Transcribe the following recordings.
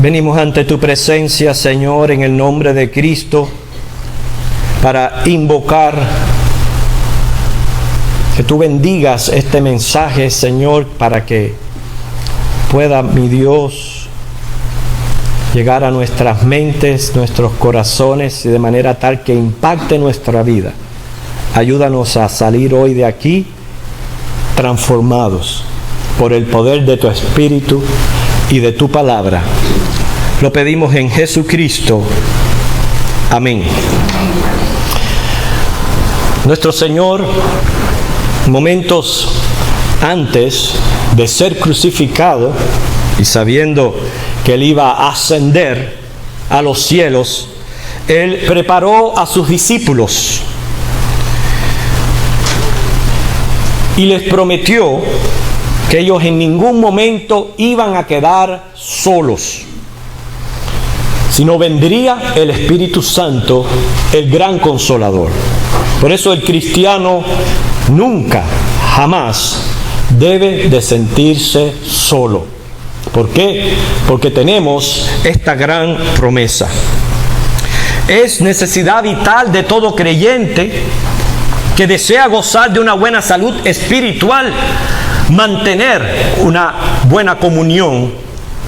Venimos ante tu presencia, Señor, en el nombre de Cristo, para invocar que tú bendigas este mensaje, Señor, para que pueda, mi Dios, llegar a nuestras mentes, nuestros corazones, y de manera tal que impacte nuestra vida. Ayúdanos a salir hoy de aquí transformados por el poder de tu Espíritu y de tu palabra. Lo pedimos en Jesucristo. Amén. Nuestro Señor, momentos antes de ser crucificado y sabiendo que Él iba a ascender a los cielos, Él preparó a sus discípulos y les prometió que ellos en ningún momento iban a quedar solos, sino vendría el Espíritu Santo, el gran Consolador. Por eso el cristiano nunca, jamás debe de sentirse solo. ¿Por qué? Porque tenemos esta gran promesa. Es necesidad vital de todo creyente que desea gozar de una buena salud espiritual, mantener una buena comunión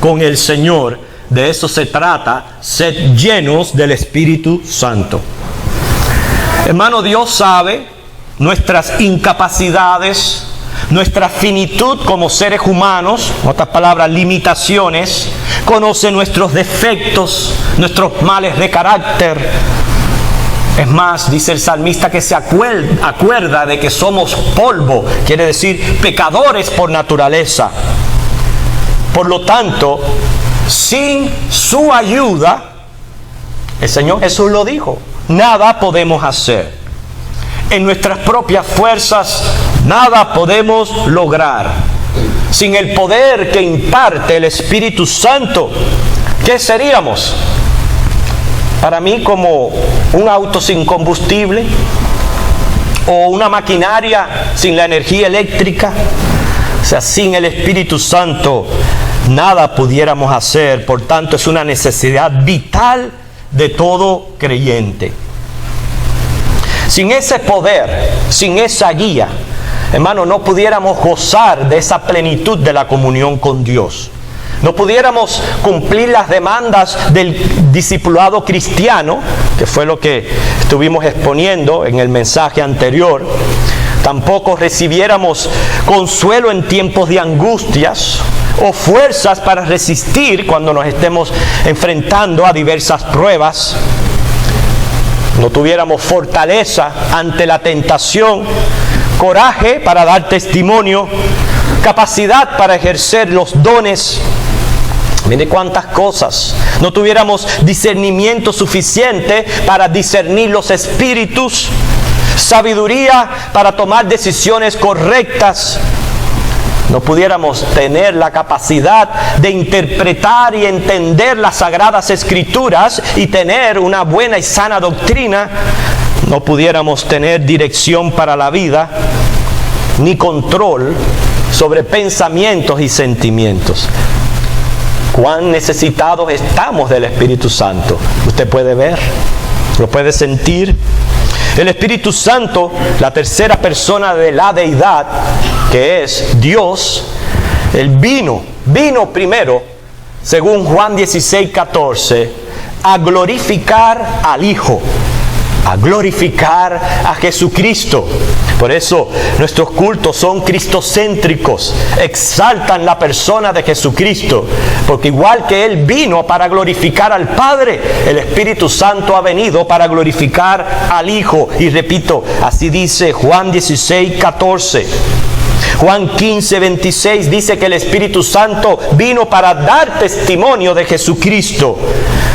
con el Señor. De eso se trata, ser llenos del Espíritu Santo. Hermano, Dios sabe nuestras incapacidades, nuestra finitud como seres humanos, en otras palabras, limitaciones. Conoce nuestros defectos, nuestros males de carácter. Es más, dice el salmista que se acuerda de que somos polvo, quiere decir pecadores por naturaleza. Por lo tanto, sin su ayuda, el Señor Jesús lo dijo, nada podemos hacer. En nuestras propias fuerzas, nada podemos lograr. Sin el poder que imparte el Espíritu Santo, ¿qué seríamos? Para mí, como un auto sin combustible o una maquinaria sin la energía eléctrica. O sea, sin el Espíritu Santo nada pudiéramos hacer. Por tanto, es una necesidad vital de todo creyente. Sin ese poder, sin esa guía, hermano, no pudiéramos gozar de esa plenitud de la comunión con Dios. No pudiéramos cumplir las demandas del discipulado cristiano, que fue lo que estuvimos exponiendo en el mensaje anterior. Tampoco recibiéramos consuelo en tiempos de angustias o fuerzas para resistir cuando nos estemos enfrentando a diversas pruebas. No tuviéramos fortaleza ante la tentación, coraje para dar testimonio, capacidad para ejercer los dones. Mire cuántas cosas. No tuviéramos discernimiento suficiente para discernir los espíritus, sabiduría para tomar decisiones correctas. No pudiéramos tener la capacidad de interpretar y entender las Sagradas Escrituras y tener una buena y sana doctrina. No pudiéramos tener dirección para la vida, ni control sobre pensamientos y sentimientos. Cuán necesitados estamos del Espíritu Santo. Usted puede ver, lo puede sentir. El Espíritu Santo, la tercera persona de la deidad, que es Dios, Él vino primero, según Juan 16:14, a glorificar al Hijo, a glorificar a Jesucristo. Por eso nuestros cultos son cristocéntricos, exaltan la persona de Jesucristo, porque igual que Él vino para glorificar al Padre, el Espíritu Santo ha venido para glorificar al Hijo. Y repito, así dice Juan 16:14. Juan 15:26 dice que el Espíritu Santo vino para dar testimonio de Jesucristo.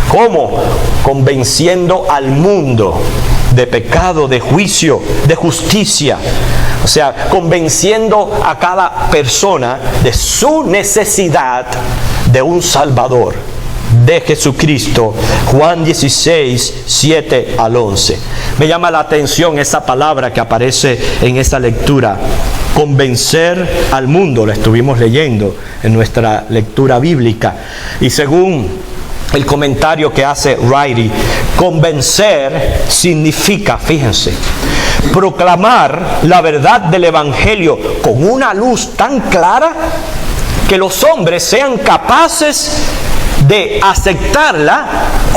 ¿Cómo? Convenciendo al mundo de pecado, de juicio, de justicia. O sea, convenciendo a cada persona de su necesidad de un Salvador, de Jesucristo. Juan 16, 7 al 11. Me llama la atención esa palabra que aparece en esa lectura. Convencer al mundo, lo estuvimos leyendo en nuestra lectura bíblica. Y según el comentario que hace Riley, convencer significa, fíjense, proclamar la verdad del Evangelio con una luz tan clara que los hombres sean capaces de aceptarla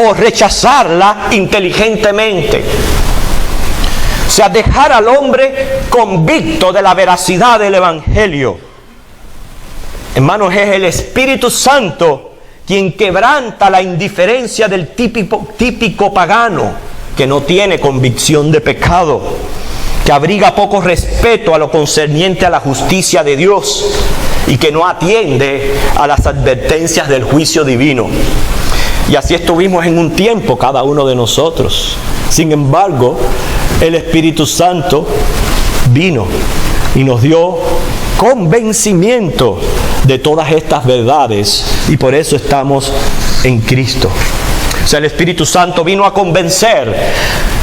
o rechazarla inteligentemente. O sea, dejar al hombre convicto de la veracidad del Evangelio. Hermanos, es el Espíritu Santo quien quebranta la indiferencia del típico pagano que no tiene convicción de pecado, que abriga poco respeto a lo concerniente a la justicia de Dios y que no atiende a las advertencias del juicio divino. Y así estuvimos en un tiempo cada uno de nosotros. Sin embargo, el Espíritu Santo vino y nos dio convencimiento de todas estas verdades, y por eso estamos en Cristo. O sea, el Espíritu Santo vino a convencer,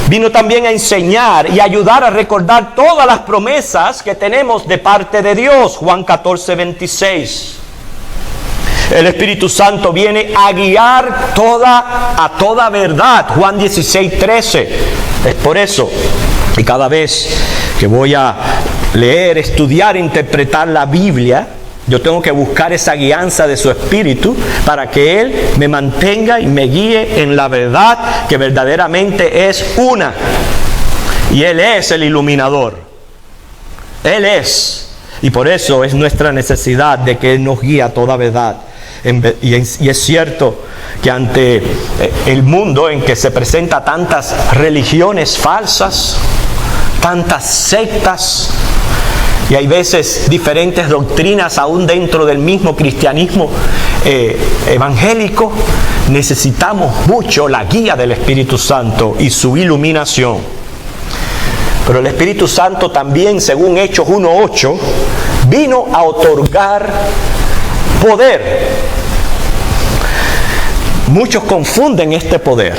vino también a enseñar y ayudar a recordar todas las promesas que tenemos de parte de Dios. Juan 14:26. El Espíritu Santo viene a guiar a toda verdad. Juan 16:13. Es por eso que cada vez que voy a leer, estudiar, interpretar la Biblia, yo tengo que buscar esa guianza de su Espíritu para que Él me mantenga y me guíe en la verdad que verdaderamente es una. Y Él es el iluminador. Él es. Y por eso es nuestra necesidad de que Él nos guíe a toda verdad. Y es cierto que ante el mundo en que se presenta tantas religiones falsas, tantas sectas, y hay veces diferentes doctrinas aún dentro del mismo cristianismo evangélico, necesitamos mucho la guía del Espíritu Santo y su iluminación. Pero el Espíritu Santo también, según Hechos 1:8, vino a otorgar poder. Muchos confunden este poder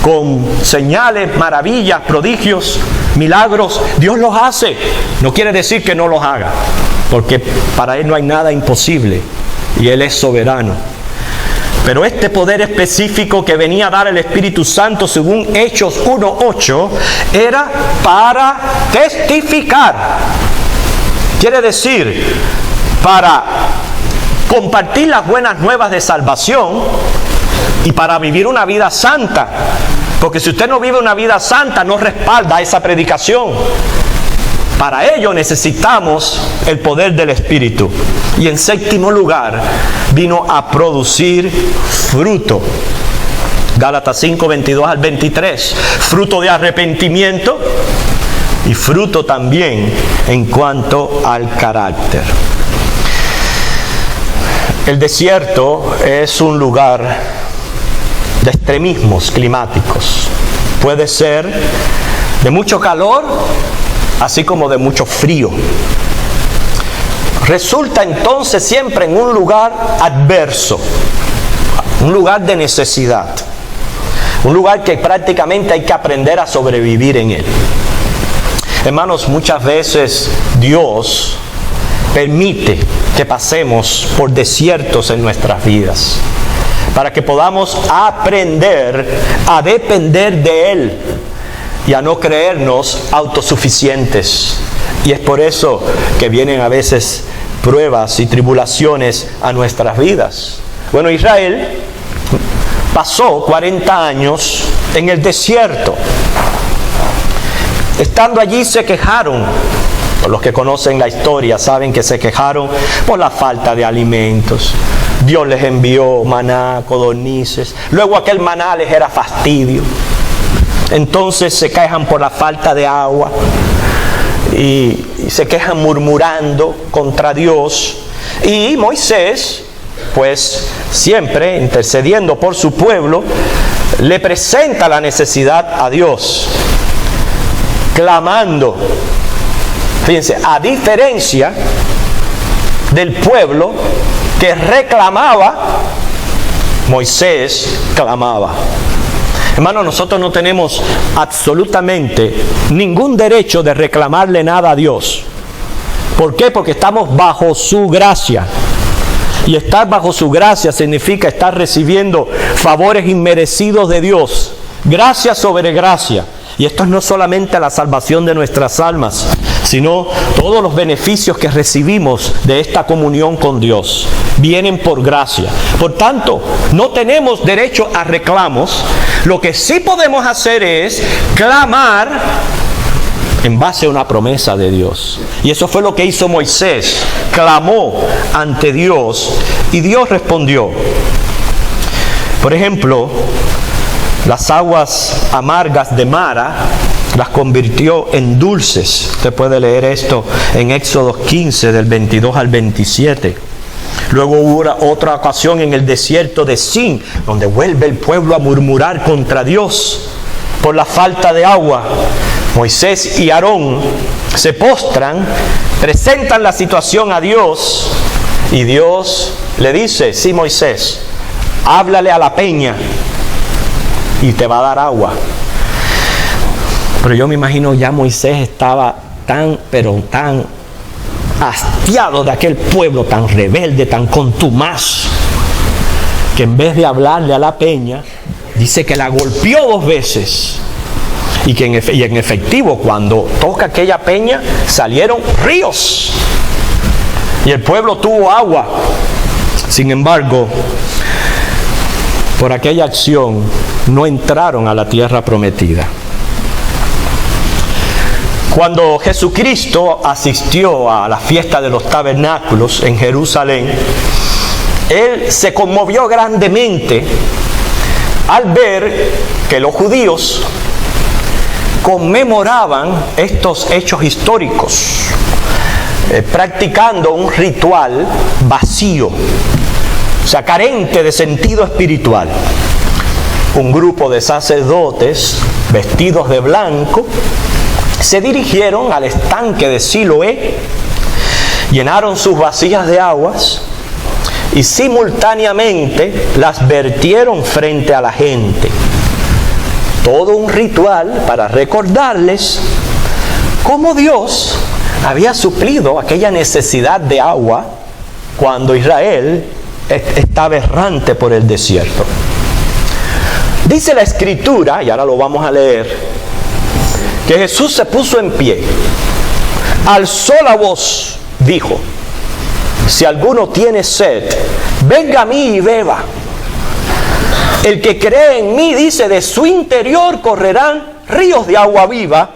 con señales, maravillas, prodigios, milagros. Dios los hace. No quiere decir que no los haga, porque para Él no hay nada imposible y Él es soberano. Pero este poder específico que venía a dar el Espíritu Santo, según Hechos 1:8, era para testificar. Quiere decir, para compartir las buenas nuevas de salvación y para vivir una vida santa. Porque si usted no vive una vida santa, no respalda esa predicación. Para ello necesitamos el poder del Espíritu. Y en séptimo lugar, vino a producir fruto. Gálatas 5:22-23. Fruto de arrepentimiento y fruto también en cuanto al carácter. El desierto es un lugar de extremismos climáticos. Puede ser de mucho calor, así como de mucho frío. Resulta entonces siempre en un lugar adverso, un lugar de necesidad, un lugar que prácticamente hay que aprender a sobrevivir en él. Hermanos, muchas veces Dios permite que pasemos por desiertos en nuestras vidas, para que podamos aprender a depender de Él y a no creernos autosuficientes. Y es por eso que vienen a veces pruebas y tribulaciones a nuestras vidas. Bueno, Israel pasó 40 años en el desierto. Estando allí se quejaron. Los que conocen la historia saben que se quejaron por la falta de alimentos. Dios les envió maná, codornices. Luego aquel maná les era fastidio. Entonces se quejan por la falta de agua. Y se quejan murmurando contra Dios. Y Moisés, pues siempre intercediendo por su pueblo, le presenta la necesidad a Dios, clamando. Fíjense, a diferencia del pueblo que reclamaba, Moisés clamaba. Hermanos, nosotros no tenemos absolutamente ningún derecho de reclamarle nada a Dios. ¿Por qué? Porque estamos bajo su gracia. Y estar bajo su gracia significa estar recibiendo favores inmerecidos de Dios. Gracia sobre gracia. Y esto no es solamente la salvación de nuestras almas, sino todos los beneficios que recibimos de esta comunión con Dios vienen por gracia. Por tanto, no tenemos derecho a reclamos. Lo que sí podemos hacer es clamar en base a una promesa de Dios. Y eso fue lo que hizo Moisés. Clamó ante Dios y Dios respondió. Por ejemplo, las aguas amargas de Mara las convirtió en dulces. Usted puede leer esto en Éxodo 15, del 22 al 27. Luego hubo otra ocasión en el desierto de Sin, donde vuelve el pueblo a murmurar contra Dios por la falta de agua. Moisés y Aarón se postran, presentan la situación a Dios, y Dios le dice: sí, Moisés, háblale a la peña y te va a dar agua. Pero yo me imagino ya Moisés estaba tan hastiado de aquel pueblo tan rebelde, tan contumaz, que en vez de hablarle a la peña, dice que la golpeó 2 veces. Y que en efectivo, cuando toca aquella peña, salieron ríos. Y el pueblo tuvo agua. Sin embargo, por aquella acción, no entraron a la tierra prometida. Cuando Jesucristo asistió a la fiesta de los tabernáculos en Jerusalén, Él se conmovió grandemente al ver que los judíos conmemoraban estos hechos históricos, practicando un ritual vacío, o sea, carente de sentido espiritual. Un grupo de sacerdotes vestidos de blanco se dirigieron al estanque de Siloé, llenaron sus vasijas de aguas y simultáneamente las vertieron frente a la gente. Todo un ritual para recordarles cómo Dios había suplido aquella necesidad de agua cuando Israel estaba errante por el desierto. Dice la Escritura, y ahora lo vamos a leer, que Jesús se puso en pie, alzó la voz, dijo: si alguno tiene sed, venga a mí y beba. El que cree en mí, dice, de su interior correrán ríos de agua viva,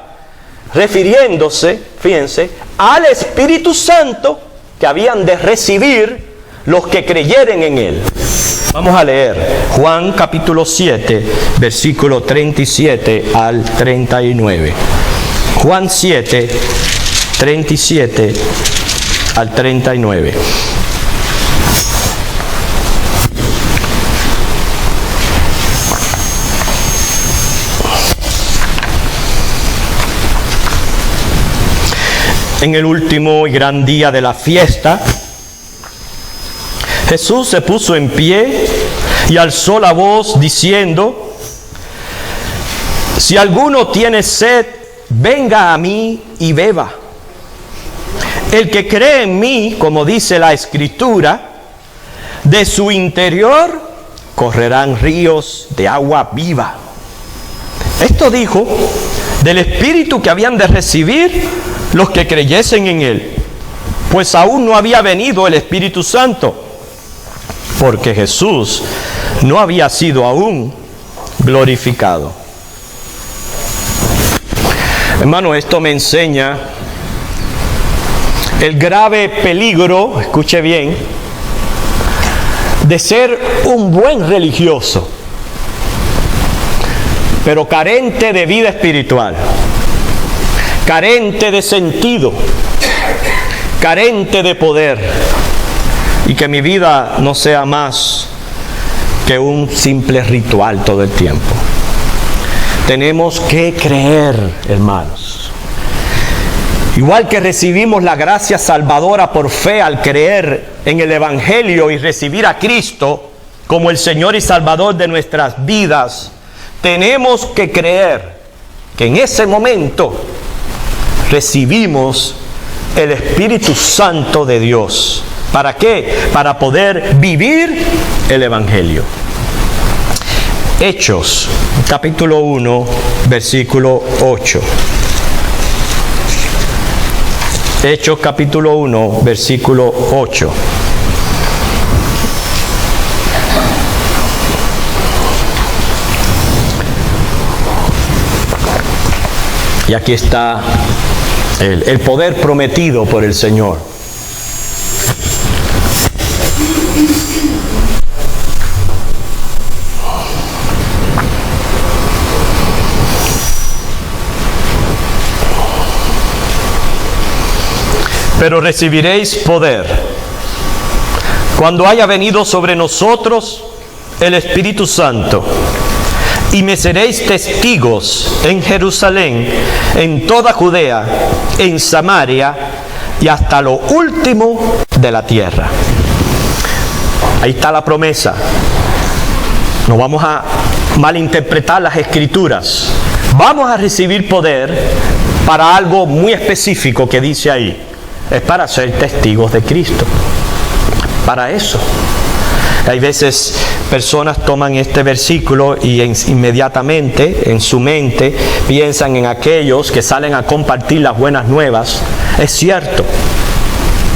refiriéndose, fíjense, al Espíritu Santo que habían de recibir los que creyeren en Él. Vamos a leer Juan capítulo 7, versículo 37 al 39. Juan 7, 37 al 39. En el último y gran día de la fiesta, Jesús se puso en pie y alzó la voz diciendo: si alguno tiene sed, venga a mí y beba. El que cree en mí, como dice la Escritura, de su interior correrán ríos de agua viva. Esto dijo del Espíritu que habían de recibir los que creyesen en Él, pues aún no había venido el Espíritu Santo, porque Jesús no había sido aún glorificado. Hermano, esto me enseña el grave peligro, escuche bien, de ser un buen religioso, pero carente de vida espiritual, carente de sentido, carente de poder, y que mi vida no sea más que un simple ritual todo el tiempo. Tenemos que creer, hermanos. Igual que recibimos la gracia salvadora por fe al creer en el Evangelio y recibir a Cristo como el Señor y Salvador de nuestras vidas, tenemos que creer que en ese momento recibimos el Espíritu Santo de Dios ¿Para qué? Para poder vivir el Evangelio. Hechos, capítulo 1, versículo 8. Hechos, capítulo 1, versículo 8. Y aquí está el poder prometido por el Señor. Pero recibiréis poder cuando haya venido sobre nosotros el Espíritu Santo, y me seréis testigos en Jerusalén, en toda Judea, en Samaria y hasta lo último de la tierra. Ahí está la promesa. No vamos a malinterpretar las Escrituras. Vamos a recibir poder para algo muy específico que dice ahí. Es para ser testigos de Cristo. Para eso. Hay veces personas toman este versículo y inmediatamente en su mente piensan en aquellos que salen a compartir las buenas nuevas. Es cierto,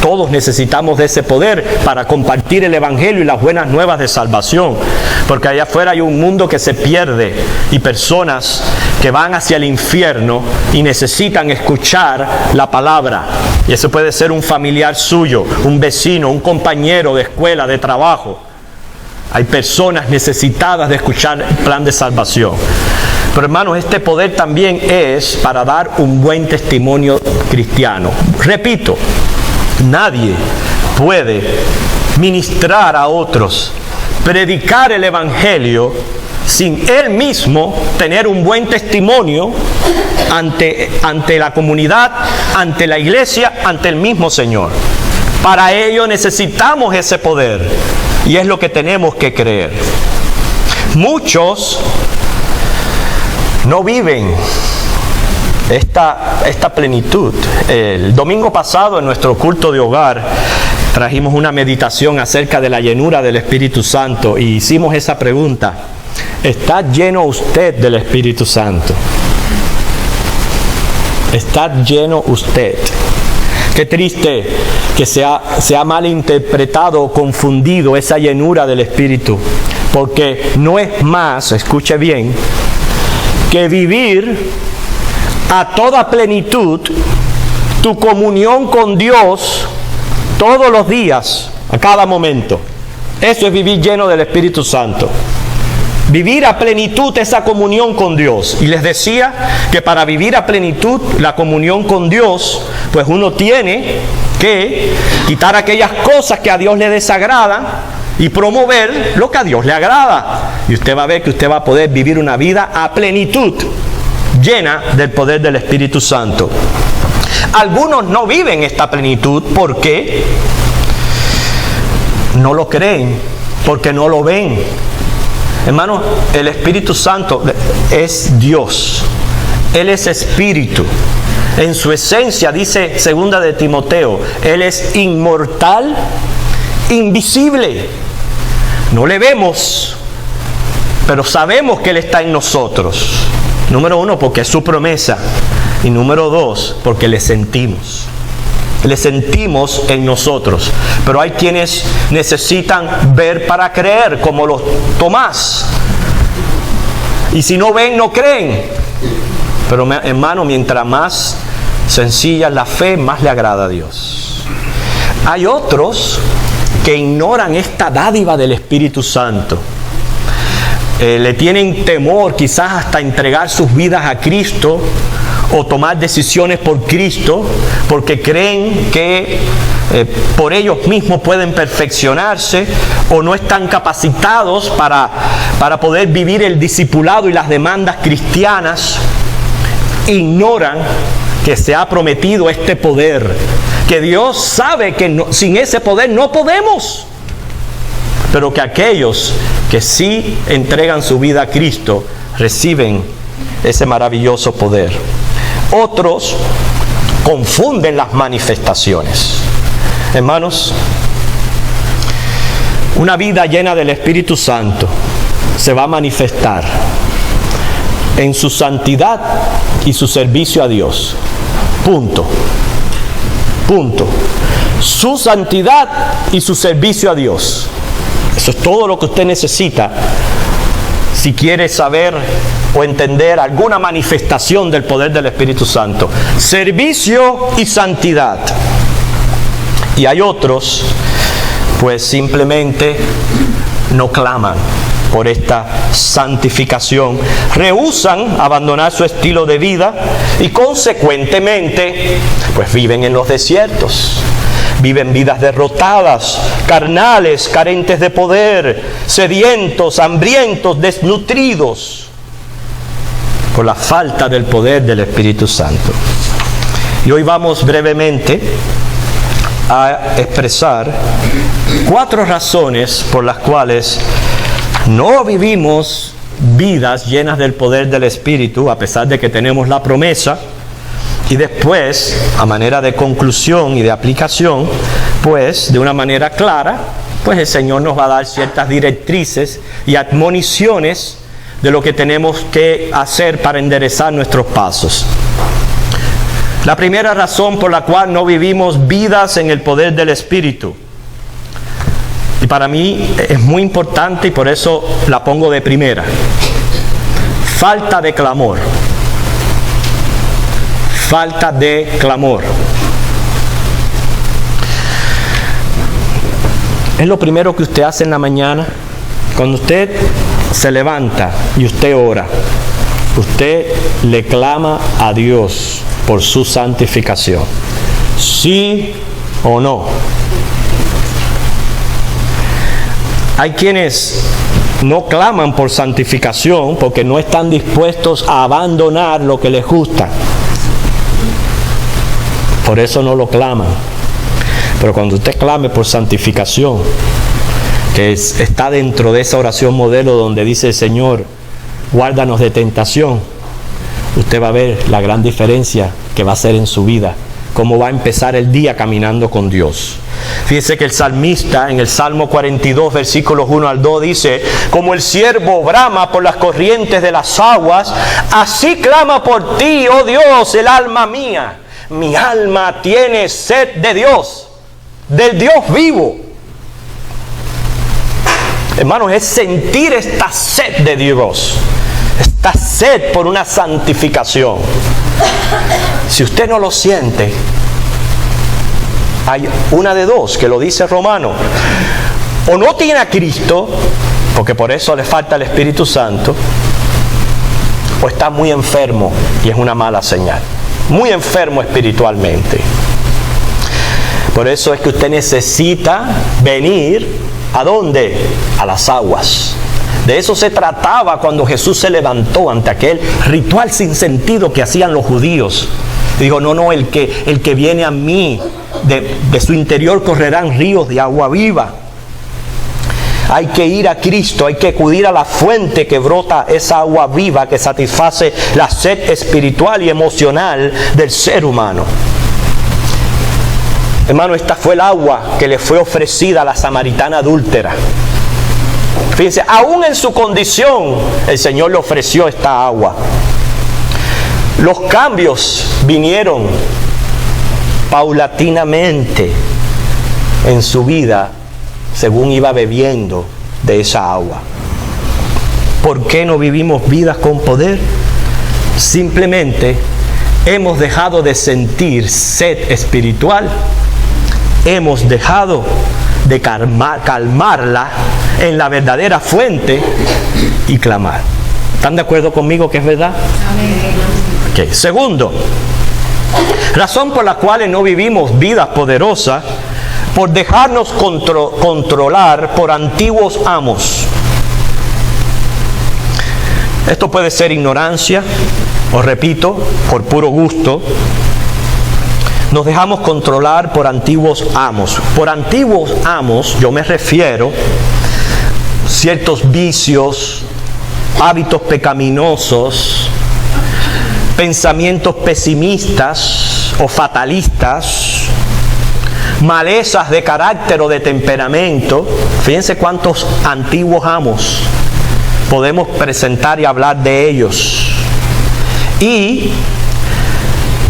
todos necesitamos de ese poder para compartir el Evangelio y las buenas nuevas de salvación, porque allá afuera hay un mundo que se pierde y personas que van hacia el infierno y necesitan escuchar la palabra. Y eso puede ser un familiar suyo, un vecino, un compañero de escuela, de trabajo. Hay personas necesitadas de escuchar el plan de salvación. Pero hermanos, este poder también es para dar un buen testimonio cristiano. Repito, nadie puede ministrar a otros, predicar el Evangelio sin él mismo tener un buen testimonio ante la comunidad, ante la iglesia, ante el mismo Señor. Para ello necesitamos ese poder. Y es lo que tenemos que creer. Muchos no viven esta plenitud. El domingo pasado en nuestro culto de hogar trajimos una meditación acerca de la llenura del Espíritu Santo y hicimos esa pregunta: ¿está lleno usted del Espíritu Santo? ¿Está lleno usted? Qué triste que se ha malinterpretado o confundido esa llenura del Espíritu, porque no es más, escuche bien, que vivir a toda plenitud tu comunión con Dios todos los días, a cada momento. Eso es vivir lleno del Espíritu Santo. Vivir a plenitud esa comunión con Dios. Y les decía que para vivir a plenitud la comunión con Dios, pues uno tiene que quitar aquellas cosas que a Dios le desagradan y promover lo que a Dios le agrada. Y usted va a ver que usted va a poder vivir una vida a plenitud, llena del poder del Espíritu Santo. Algunos no viven esta plenitud porque no lo creen, porque no lo ven. Hermanos, el Espíritu Santo es Dios. Él es Espíritu. En su esencia, dice 2 de Timoteo, Él es inmortal, invisible. No le vemos, pero sabemos que Él está en nosotros. Número 1, porque es su promesa. Y número 2, porque le sentimos. Le sentimos en nosotros. Pero hay quienes necesitan ver para creer, como los Tomás. Y si no ven, no creen. Pero hermano, mientras más sencilla es la fe, más le agrada a Dios. Hay otros que ignoran esta dádiva del Espíritu Santo. Le tienen temor quizás hasta entregar sus vidas a Cristo o tomar decisiones por Cristo, porque creen que por ellos mismos pueden perfeccionarse o no están capacitados para poder vivir el discipulado y las demandas cristianas. Ignoran que se ha prometido este poder, que Dios sabe que sin ese poder no podemos, pero que aquellos que sí entregan su vida a Cristo reciben ese maravilloso poder. Otros confunden las manifestaciones. Hermanos, Una vida llena del Espíritu Santo se va a manifestar en su santidad y su servicio a Dios. Punto. Punto. Su santidad y su servicio a Dios. Eso es todo lo que usted necesita si quiere saber o entender alguna manifestación del poder del Espíritu Santo. Servicio y santidad. Y hay otros, pues simplemente no claman por esta santificación, rehúsan abandonar su estilo de vida y consecuentemente pues viven en los desiertos, viven vidas derrotadas, carnales, carentes de poder, sedientos, hambrientos, desnutridos por la falta del poder del Espíritu Santo. Y hoy vamos brevemente a expresar 4 razones por las cuales no vivimos vidas llenas del poder del Espíritu, a pesar de que tenemos la promesa. Y después, a manera de conclusión y de aplicación, pues de una manera clara, pues el Señor nos va a dar ciertas directrices y admoniciones de lo que tenemos que hacer para enderezar nuestros pasos. La primera razón por la cual no vivimos vidas en el poder del Espíritu, y para mí es muy importante y por eso la pongo de primera: falta de clamor. Falta de clamor. Es lo primero que usted hace en la mañana. Cuando usted se levanta y usted ora, usted le clama a Dios por su santificación. ¿Sí o no? Hay quienes no claman por santificación porque no están dispuestos a abandonar lo que les gusta. Por eso no lo claman. Pero cuando usted clame por santificación, que está dentro de esa oración modelo donde dice: Señor, guárdanos de tentación, usted va a ver la gran diferencia que va a hacer en su vida, cómo va a empezar el día caminando con Dios. Fíjese que el salmista en el Salmo 42, versículos 1 al 2 dice: como el ciervo brama por las corrientes de las aguas, así clama por ti, oh Dios, el alma mía. Mi alma tiene sed de Dios, del Dios vivo. Hermanos, es sentir esta sed de Dios, esta sed por una santificación. Si usted no lo siente, hay una de dos, que lo dice Romano: o no tiene a Cristo, porque por eso le falta el Espíritu Santo, o está muy enfermo y es una mala señal. Muy enfermo espiritualmente. Por eso es que usted necesita venir ¿a dónde? A las aguas. De eso se trataba cuando Jesús se levantó ante aquel ritual sin sentido que hacían los judíos. Dijo: no, el que viene a mí, de su interior correrán ríos de agua viva. Hay que ir a Cristo, hay que acudir a la fuente que brota esa agua viva que satisface la sed espiritual y emocional del ser humano. Hermano, esta fue el agua que le fue ofrecida a la samaritana adúltera. Fíjense, aún en su condición, el Señor le ofreció esta agua. Los cambios vinieron paulatinamente en su vida según iba bebiendo de esa agua. ¿Por qué no vivimos vidas con poder? Simplemente hemos dejado de sentir sed espiritual, hemos dejado de calmarla en la verdadera fuente y clamar. ¿Están de acuerdo conmigo que es verdad? Amén. Okay. Segundo, razón por la cual no vivimos vidas poderosas: por dejarnos controlar por antiguos amos. Esto puede ser ignorancia, o repito, por puro gusto. Nos dejamos controlar por antiguos amos. Por antiguos amos yo me refiero a ciertos vicios, hábitos pecaminosos, pensamientos pesimistas o fatalistas, malezas de carácter o de temperamento. Fíjense cuántos antiguos amos podemos presentar y hablar de ellos. Y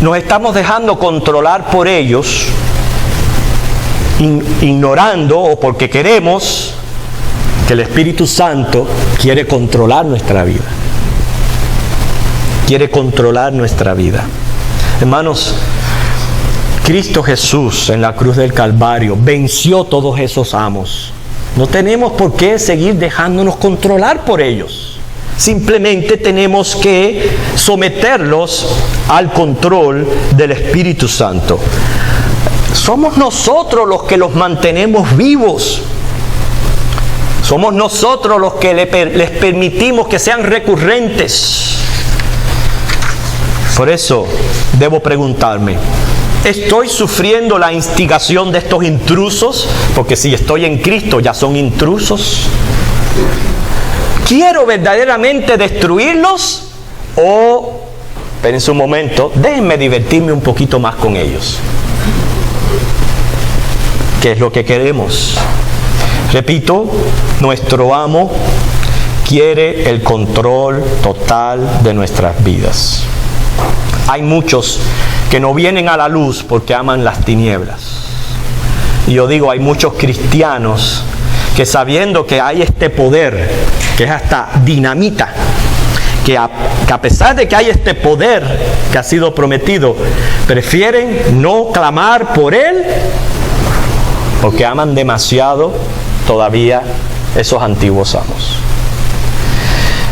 nos estamos dejando controlar por ellos, ignorando o porque queremos que el Espíritu Santo quiere controlar nuestra vida. Quiere controlar nuestra vida. Hermanos, Cristo Jesús en la cruz del Calvario venció todos esos amos. No tenemos por qué seguir dejándonos controlar por ellos. Simplemente tenemos que someterlos al control del Espíritu Santo. Somos nosotros los que los mantenemos vivos. Somos nosotros los que les permitimos que sean recurrentes. Por eso debo preguntarme, ¿estoy sufriendo la instigación de estos intrusos? Porque si estoy en Cristo ya son intrusos. ¿Quiero verdaderamente destruirlos? O, espérense un momento, déjenme divertirme un poquito más con ellos. ¿Qué es lo que queremos? Repito, nuestro amo quiere el control total de nuestras vidas. Hay muchos que no vienen a la luz porque aman las tinieblas. Y yo digo, hay muchos cristianos que sabiendo que hay este poder, que es hasta dinamita, que a pesar de que hay este poder que ha sido prometido, prefieren no clamar por él porque aman demasiado todavía esos antiguos amos.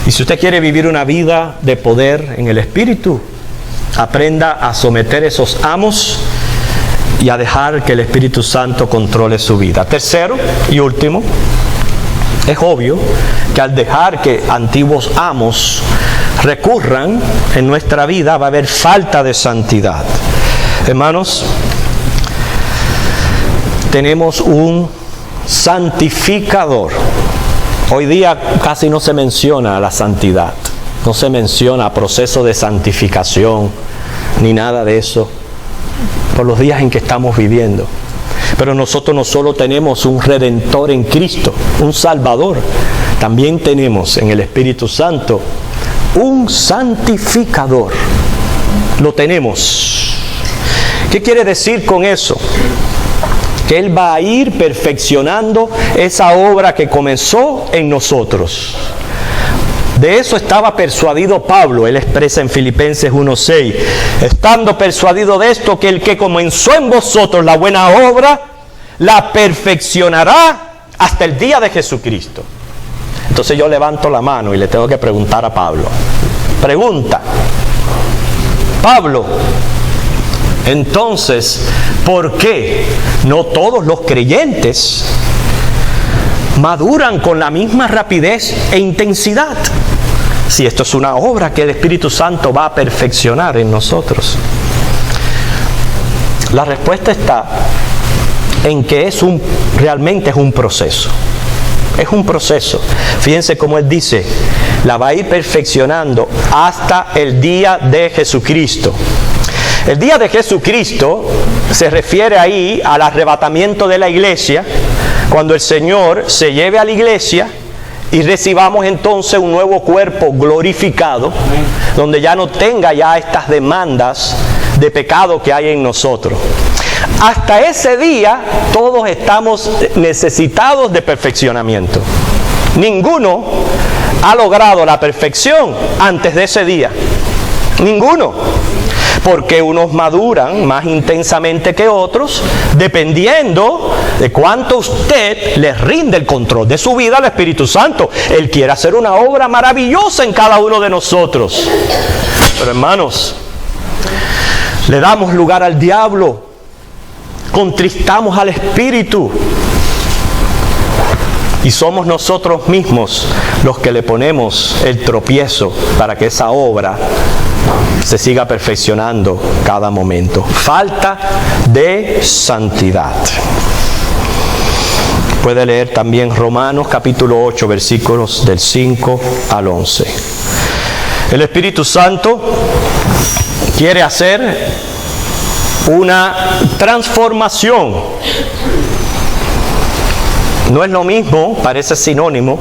Y si usted quiere vivir una vida de poder en el Espíritu, aprenda a someter esos amos y a dejar que el Espíritu Santo controle su vida. Tercero y último, es obvio que al dejar que antiguos amos recurran en nuestra vida va a haber falta de santidad. Hermanos, tenemos un santificador. Hoy día casi no se menciona la santidad, no se menciona proceso de santificación, ni nada de eso, por los días en que estamos viviendo. Pero nosotros no solo tenemos un Redentor en Cristo, un Salvador, también tenemos en el Espíritu Santo un santificador. Lo tenemos. ¿Qué quiere decir con eso? Que Él va a ir perfeccionando esa obra que comenzó en nosotros. De eso estaba persuadido Pablo. Él expresa en Filipenses 1:6, estando persuadido de esto, que el que comenzó en vosotros la buena obra, la perfeccionará hasta el día de Jesucristo. Entonces yo levanto la mano y le tengo que preguntar a Pablo. Pregunta: Pablo, entonces, ¿por qué no todos los creyentes maduran con la misma rapidez e intensidad? Si esto es una obra que el Espíritu Santo va a perfeccionar en nosotros. La respuesta está en que realmente es un proceso. Es un proceso. Fíjense cómo Él dice, la va a ir perfeccionando hasta el día de Jesucristo. El día de Jesucristo se refiere ahí al arrebatamiento de la iglesia, cuando el Señor se lleve a la iglesia y recibamos entonces un nuevo cuerpo glorificado, donde ya no tenga ya estas demandas de pecado que hay en nosotros. Hasta ese día todos estamos necesitados de perfeccionamiento. Ninguno ha logrado la perfección antes de ese día. Ninguno. Porque unos maduran más intensamente que otros, dependiendo de cuánto usted le rinde el control de su vida al Espíritu Santo. Él quiere hacer una obra maravillosa en cada uno de nosotros. Pero hermanos, le damos lugar al diablo, contristamos al Espíritu, y somos nosotros mismos los que le ponemos el tropiezo para que esa obra se siga perfeccionando cada momento. Falta de santidad. Puede leer también Romanos capítulo 8, versículos del 5 al 11. El Espíritu Santo quiere hacer una transformación. No es lo mismo, parece sinónimo,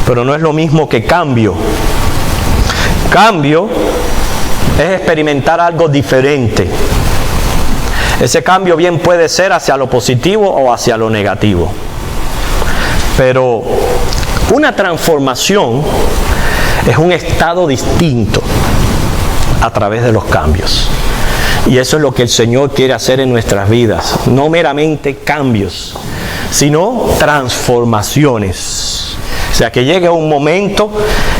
pero no es lo mismo que cambio. Cambio es experimentar algo diferente. Ese cambio bien puede ser hacia lo positivo o hacia lo negativo. Pero una transformación es un estado distinto a través de los cambios. Y eso es lo que el Señor quiere hacer en nuestras vidas. No meramente cambios, sino transformaciones. O sea, que llegue un momento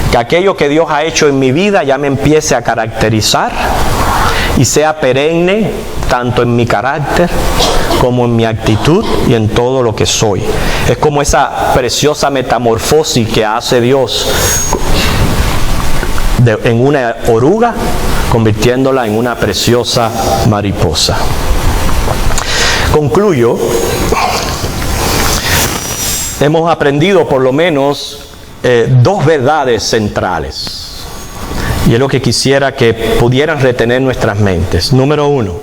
que aquello que Dios ha hecho en mi vida ya me empiece a caracterizar y sea perenne tanto en mi carácter como en mi actitud y en todo lo que soy. Es como esa preciosa metamorfosis que hace Dios en una oruga, convirtiéndola en una preciosa mariposa. Concluyo. Hemos aprendido por lo menos dos verdades centrales. Y es lo que quisiera que pudieran retener nuestras mentes. Número uno.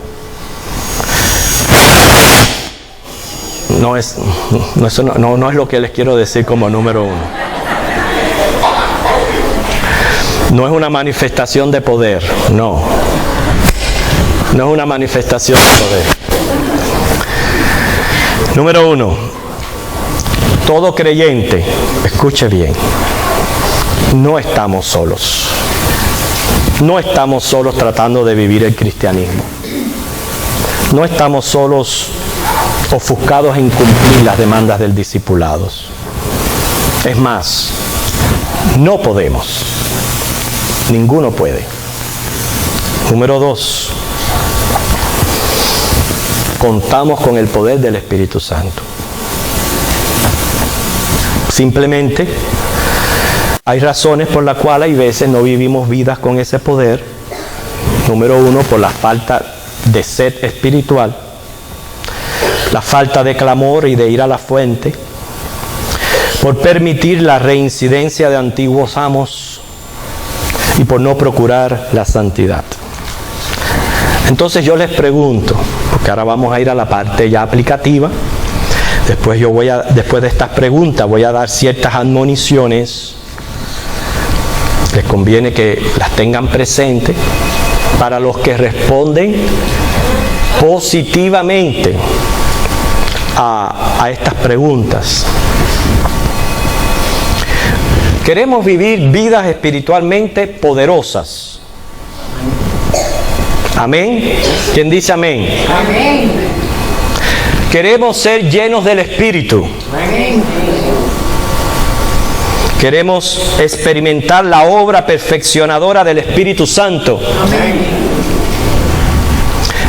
No es lo que les quiero decir como número uno. No es una manifestación de poder, no. No es una manifestación de poder. Número uno, todo creyente, escuche bien, no estamos solos. No estamos solos tratando de vivir el cristianismo. No estamos solos ofuscados en cumplir las demandas del discipulado. Es más, no podemos. Ninguno puede. Número dos, contamos con el poder del Espíritu Santo. Simplemente hay razones por las cuales hay veces no vivimos vidas con ese poder. Número uno, por la falta de sed espiritual, la falta de clamor y de ir a la fuente, por permitir la reincidencia de antiguos amos y por no procurar la santidad. Entonces yo les pregunto, porque ahora vamos a ir a la parte ya aplicativa. Después de estas preguntas voy a dar ciertas admoniciones. Les conviene que las tengan presentes para los que responden positivamente a estas preguntas. Queremos vivir vidas espiritualmente poderosas. Amén. ¿Quién dice amén? Amén. Queremos ser llenos del Espíritu. Amén. Queremos experimentar la obra perfeccionadora del Espíritu Santo. Amén.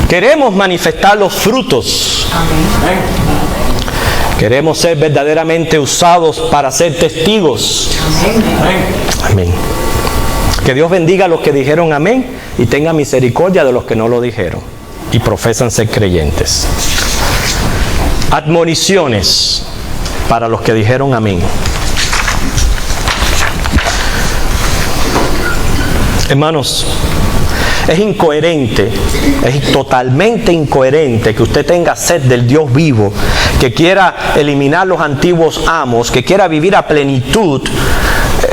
Queremos manifestar los frutos. Amén. Queremos ser verdaderamente usados para ser testigos. Amén. Amén. Que Dios bendiga a los que dijeron amén y tenga misericordia de los que no lo dijeron y profesan ser creyentes. Admoniciones para los que dijeron amén. Hermanos, es incoherente, es totalmente incoherente que usted tenga sed del Dios vivo, que quiera eliminar los antiguos amos, que quiera vivir a plenitud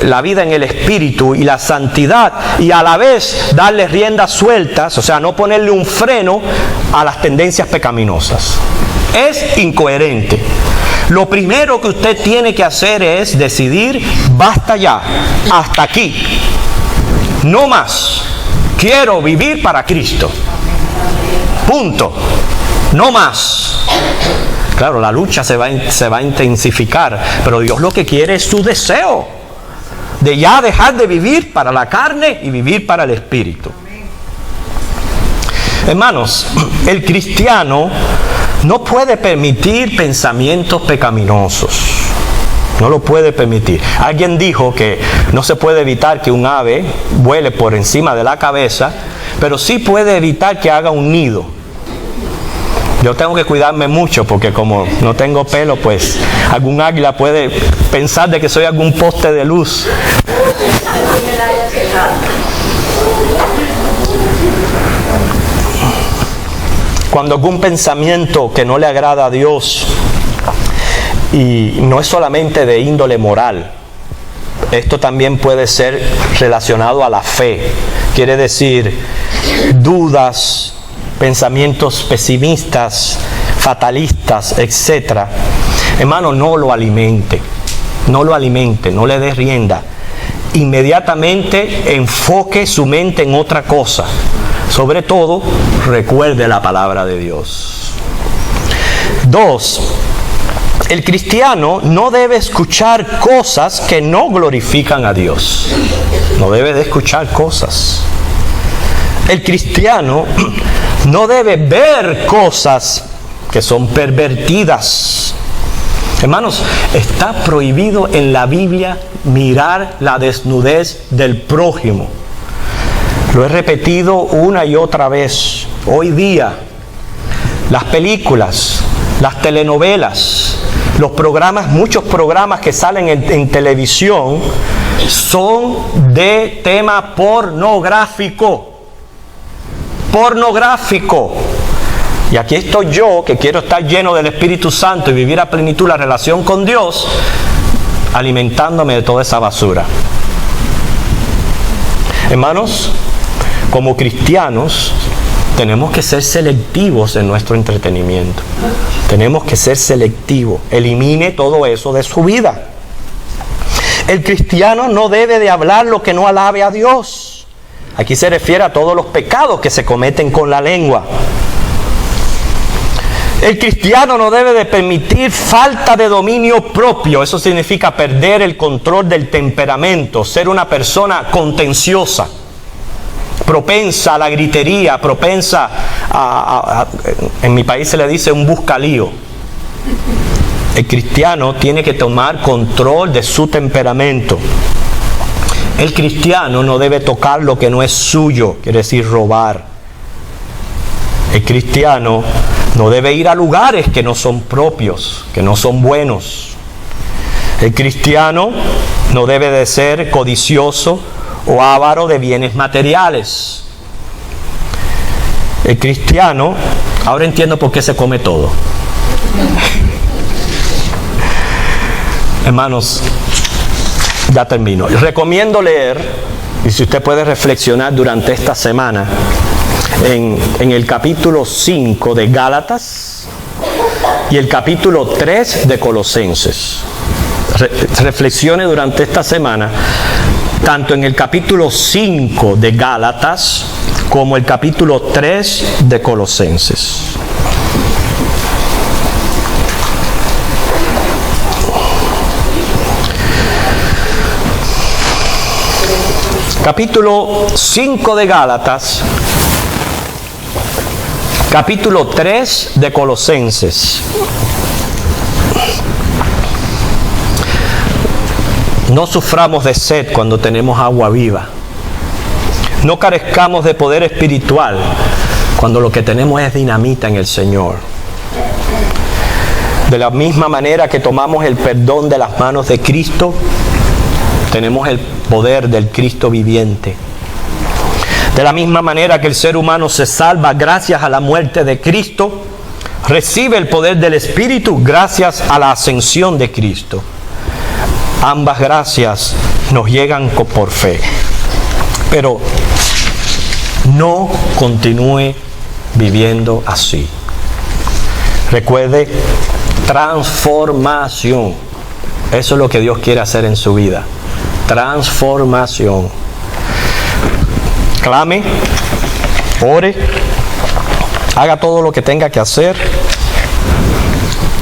la vida en el Espíritu y la santidad, y a la vez darle riendas sueltas, o sea, no ponerle un freno a las tendencias pecaminosas. Es incoherente. Lo primero que usted tiene que hacer es decidir, basta ya, hasta aquí, no más. Quiero vivir para Cristo. Punto. No más. Claro, la lucha se va a intensificar, pero Dios lo que quiere es su deseo de ya dejar de vivir para la carne y vivir para el Espíritu. Hermanos, el cristiano no puede permitir pensamientos pecaminosos. No lo puede permitir. Alguien dijo que no se puede evitar que un ave vuele por encima de la cabeza, pero sí puede evitar que haga un nido. Yo tengo que cuidarme mucho porque como no tengo pelo, pues algún águila puede pensar de que soy algún poste de luz. Cuando algún pensamiento que no le agrada a Dios, y no es solamente de índole moral, esto también puede ser relacionado a la fe. Quiere decir, dudas, pensamientos pesimistas, fatalistas, etc. Hermano, no lo alimente, no le dé rienda. Inmediatamente enfoque su mente en otra cosa. Sobre todo, recuerde la palabra de Dios. 2. El cristiano no debe escuchar cosas que no glorifican a Dios. No debe de escuchar cosas. El cristiano no debe ver cosas que son pervertidas. Hermanos, está prohibido en la Biblia mirar la desnudez del prójimo. Lo he repetido una y otra vez. Hoy día, las películas, las telenovelas, los programas, muchos programas que salen en televisión son de tema pornográfico. Pornográfico. Y aquí estoy yo, que quiero estar lleno del Espíritu Santo y vivir a plenitud la relación con Dios, alimentándome de toda esa basura. Hermanos, como cristianos, tenemos que ser selectivos en nuestro entretenimiento. Tenemos que ser selectivos. Elimine todo eso de su vida. El cristiano no debe de hablar lo que no alabe a Dios. Aquí se refiere a todos los pecados que se cometen con la lengua. El cristiano no debe de permitir falta de dominio propio. Eso significa perder el control del temperamento, ser una persona contenciosa, propensa a la gritería, propensa en mi país se le dice un buscalío. El cristiano tiene que tomar control de su temperamento. El cristiano no debe tocar lo que no es suyo, quiere decir robar. El cristiano no debe ir a lugares que no son propios, que no son buenos. El cristiano no debe de ser codicioso o avaro de bienes materiales. El cristiano, ahora entiendo por qué se come todo. Hermanos, ya termino. Recomiendo leer, y si usted puede reflexionar durante esta semana, en el capítulo 5 de Gálatas y el capítulo 3 de Colosenses. Reflexione durante esta semana tanto en el capítulo 5 de Gálatas como el capítulo 3 de Colosenses. Capítulo 5 de Gálatas, capítulo 3 de Colosenses. No suframos de sed cuando tenemos agua viva. No carezcamos de poder espiritual cuando lo que tenemos es dinamita en el Señor. De la misma manera que tomamos el perdón de las manos de Cristo, tenemos el poder del Cristo viviente. De la misma manera que el ser humano se salva gracias a la muerte de Cristo, recibe el poder del Espíritu gracias a la ascensión de Cristo. Ambas gracias nos llegan por fe. Pero no continúe viviendo así. Recuerde, transformación. Eso es lo que Dios quiere hacer en su vida. Transformación. Clame, ore, haga todo lo que tenga que hacer.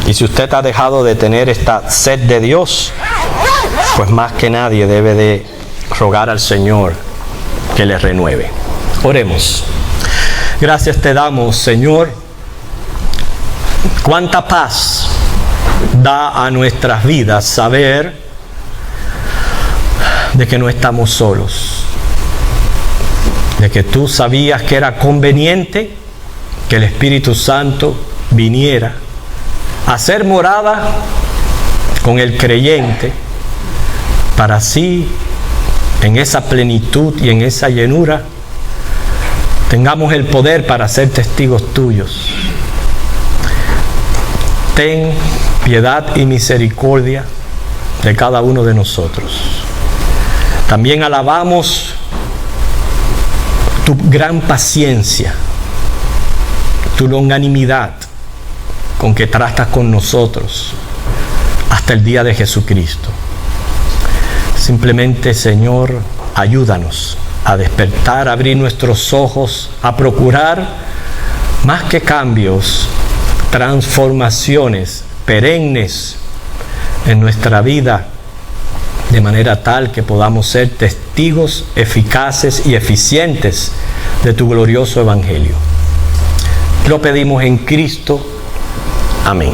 Y si usted ha dejado de tener esta sed de Dios, pues más que nadie debe de rogar al Señor que le renueve. Oremos. Gracias te damos, Señor. Cuánta paz da a nuestras vidas saber de que no estamos solos. De que tú sabías que era conveniente que el Espíritu Santo viniera a hacer morada con el creyente, para así, en esa plenitud y en esa llenura, tengamos el poder para ser testigos tuyos. ten piedad y misericordia de cada uno de nosotros. También alabamos tu gran paciencia, tu longanimidad con que tratas con nosotros hasta el día de Jesucristo. Simplemente, Señor, ayúdanos a despertar, a abrir nuestros ojos, a procurar más que cambios, transformaciones perennes en nuestra vida, de manera tal que podamos ser testigos eficaces y eficientes de tu glorioso evangelio. Lo pedimos en Cristo. Amén.